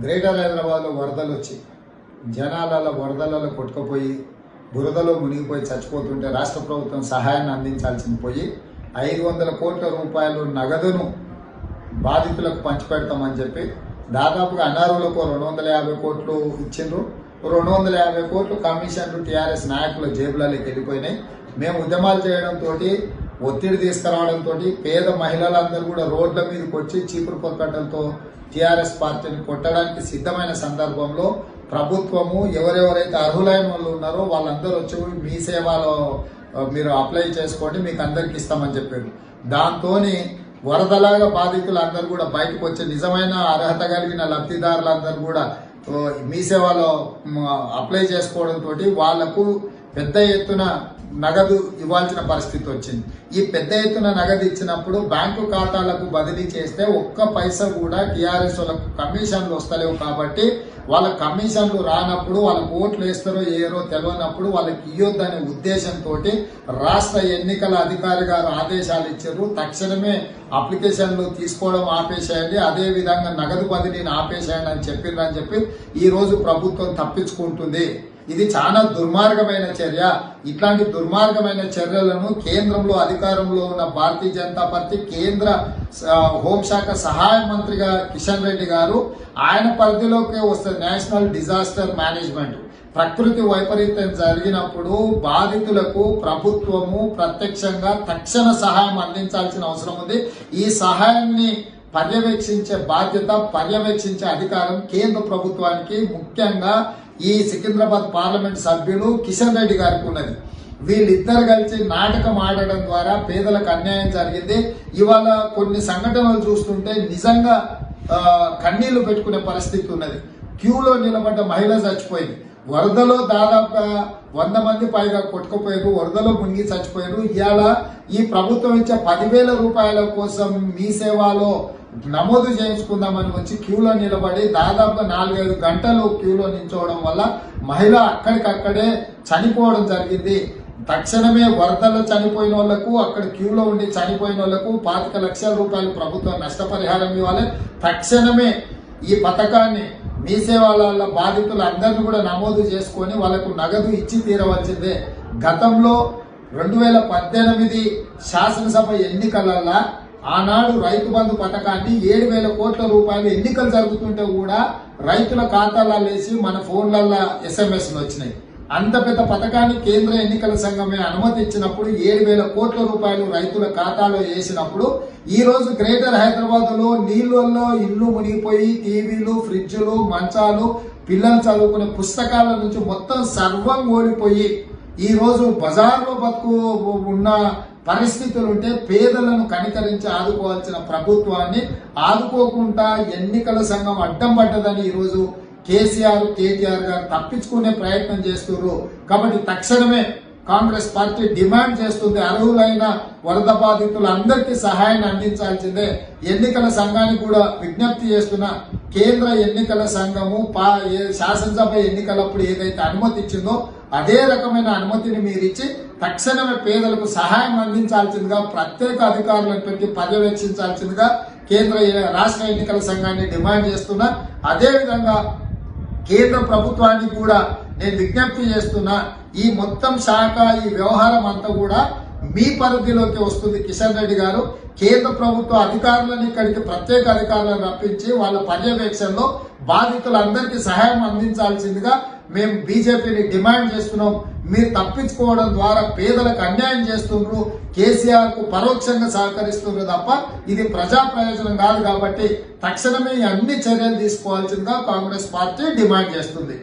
Greater హైదరాబాద్లో వరదలు వచ్చి జనాలలో వరదలలో కొట్టుకుపోయి బురదలో మునిగిపోయి చచ్చిపోతుంటే రాష్ట్ర ప్రభుత్వం సహాయాన్ని అందించాల్సింది పోయి 500 కోట్ల రూపాయలు నగదును బాధితులకు పంచిపెడతామని చెప్పి దాదాపుగా అనారులకు 250 కోట్లు ఇచ్చిండ్రు. 250 కోట్లు కమిషన్లు టీఆర్ఎస్ నాయకుల జేబులలోకి వెళ్ళిపోయినాయి. మేము ఉద్యమాలు చేయడంతో ఒత్తిడి తీసుకురావడంతో పేద మహిళలందరూ కూడా రోడ్ల మీదకి వచ్చి చీపురు కొట్టడంతో టీఆర్ఎస్ పార్టీని కొట్టడానికి సిద్ధమైన సందర్భంలో ప్రభుత్వము ఎవరెవరైతే అర్హులైన వాళ్ళు ఉన్నారో వాళ్ళందరూ వచ్చి మీ సేవలో మీరు అప్లై చేసుకోండి, మీకు అందరికి ఇస్తామని చెప్పారు. దాంతో వరదలాగా బాధితులందరూ కూడా బయటకు వచ్చి నిజమైన అర్హత కలిగిన లబ్ధిదారులందరూ కూడా మీ సేవలో అప్లై చేసుకోవడంతో వాళ్లకు పెద్ద ఎత్తున నగదు ఇవ్వాల్సిన పరిస్థితి వచ్చింది. ఈ పెద్ద ఎత్తున నగదు ఇచ్చినప్పుడు బ్యాంకు ఖాతాలకు బదిలీ చేస్తే ఒక్క పైసా కూడా టీఆర్ఎస్ వాళ్ళకు కమిషన్లు వస్తలేవు. కాబట్టి వాళ్ళ కమిషన్లు రానప్పుడు వాళ్ళకు ఓట్లు వేస్తారో ఏరో తెలియనప్పుడు వాళ్ళకి ఇవ్వద్దనే ఉద్దేశంతో రాష్ట్ర ఎన్నికల అధికారి గారు ఆదేశాలు ఇచ్చారు. తక్షణమే అప్లికేషన్లు తీసుకోవడం ఆపేసేయండి, అదే విధంగా నగదు బదిలీని ఆపేసేయండి అని చెప్పి ఈ రోజు ప్రభుత్వం తప్పించుకుంటుంది. ఇది చాలా దుర్మార్గమైన చర్య. ఇట్లాంటి దుర్మార్గమైన చర్యలను కేంద్రంలో అధికారంలో ఉన్న భారతీయ జనతా పార్టీ కేంద్ర హోంశాఖ సహాయ మంత్రిగా కిషన్ రెడ్డి గారు ఆయన పరిధిలోకి వస్తుంది నేషనల్ డిజాస్టర్ మేనేజ్మెంట్. ప్రకృతి వైపరీత్యం జరిగినప్పుడు బాధితులకు ప్రభుత్వము ప్రత్యక్షంగా తక్షణ సహాయం అందించాల్సిన అవసరం ఉంది. ఈ సహాయాన్ని పర్యవేక్షించే బాధ్యత, పర్యవేక్షించే అధికారం కేంద్ర ప్రభుత్వానికి, ముఖ్యంగా ఈ సికింద్రాబాద్ పార్లమెంట్ సభ్యులు కిషన్ రెడ్డి గారికి ఉన్నది. వీళ్ళిద్దరు కలిసి నాటకం ఆడడం ద్వారా పేదలకు అన్యాయం జరిగింది. ఇవాళ కొన్ని సంఘటనలు చూస్తుంటే నిజంగా కన్నీళ్లు పెట్టుకునే పరిస్థితి ఉన్నది. క్యూలో నిలబడ్డ మహిళ చచ్చిపోయింది. వరదలో దాదాపుగా 100 మంది పైగా కొట్టుకుపోయారు, వరదలో మునిగి చచ్చిపోయారు. ఇవాళ ఈ ప్రభుత్వం ఇచ్చే 10,000 రూపాయల కోసం మీ సేవలో నమోదు చేయించుకుందామని వచ్చి క్యూలో నిలబడి దాదాపుగా 4-5 గంటలు క్యూలో నిల్చోవడం వల్ల మహిళ అక్కడికక్కడే చనిపోవడం జరిగింది. తక్షణమే వరదల్లో చనిపోయిన వాళ్లకు, అక్కడ క్యూలో ఉండి చనిపోయిన వాళ్లకు 25 లక్షల రూపాయలు ప్రభుత్వం నష్టపరిహారం ఇవ్వాలి. తక్షణమే ఈ పథకాన్ని మీ సేవల బాధితులు అందరినీ కూడా నమోదు చేసుకొని వాళ్లకు నగదు ఇచ్చి తీరవలసిందే. గతంలో 2018 శాసనసభ ఎన్నికలలో ఆనాడు రైతు బంధు పథకాన్ని 7,000 కోట్ల రూపాయలు ఎన్నికలు జరుగుతుంటే కూడా రైతుల ఖాతాలలో వేసి మన ఫోన్లలో SMS వచ్చినాయి. అంత పెద్ద పథకాన్ని కేంద్ర ఎన్నికల సంఘమే అనుమతి ఇచ్చినప్పుడు 7,000 కోట్ల రూపాయలు రైతుల ఖాతాలో వేసినప్పుడు ఈ రోజు గ్రేటర్ హైదరాబాద్ లో నీళ్లలో ఇల్లు మునిగిపోయి టీవీలు, ఫ్రిడ్జ్లు, మంచాలు, పిల్లలు చదువుకునే పుస్తకాల నుంచి మొత్తం సర్వం ఓడిపోయి ఈ రోజు బజార్లో బతుకు ఉన్న పరిస్థితులు ఉంటే పేదలను కనికరించి ఆదుకోవాల్సిన ప్రభుత్వాన్ని ఆదుకోకుండా ఎన్నికల సంఘం అడ్డం పడ్డదని ఈ రోజు కేసీఆర్, కేటీఆర్ గారు తప్పించుకునే ప్రయత్నం చేస్తున్నారు. కాబట్టి తక్షణమే కాంగ్రెస్ పార్టీ డిమాండ్ చేస్తుంది, అర్హులైన వరద బాధితులందరికీ సహాయాన్ని అందించాల్సిందే. ఎన్నికల సంఘానికి కూడా విజ్ఞప్తి చేస్తున్న కేంద్ర ఎన్నికల సంఘము శాసనసభ ఎన్నికలప్పుడు ఏదైతే అనుమతి ఇచ్చిందో అదే రకమైన అనుమతిని మీరిచ్చి తక్షణమే పేదలకు సహాయం అందించాల్సిందిగా, ప్రత్యేక అధికారులను పెట్టి పర్యవేక్షించాల్సిందిగా రాష్ట్ర ఎన్నికల సంఘాన్ని డిమాండ్ చేస్తున్నా. అదేవిధంగా కేంద్ర ప్రభుత్వానికి కూడా నేను విజ్ఞప్తి చేస్తున్నా, ఈ మొత్తం శాఖ, ఈ వ్యవహారం అంతా కూడా మీ పరిధిలోకి వస్తుంది. కిషన్ రెడ్డి గారు కేంద్ర ప్రభుత్వ అధికారులను ఇక్కడికి ప్రత్యేక అధికారులను రప్పించి వాళ్ళ పర్యవేక్షణలో బాధితులందరికీ సహాయం అందించాల్సిందిగా మేము బీజేపీని డిమాండ్ చేస్తున్నాం. మీరు తప్పించుకోవడం ద్వారా పేదలకు అన్యాయం చేస్తున్నారు, కేసీఆర్ కు పరోక్షంగా సహకరిస్తున్నారు తప్ప ఇది ప్రజా ప్రయోజనం కాదు. కాబట్టి తక్షణమే అన్ని చర్యలు తీసుకోవాల్సిందిగా కాంగ్రెస్ పార్టీ డిమాండ్ చేస్తుంది.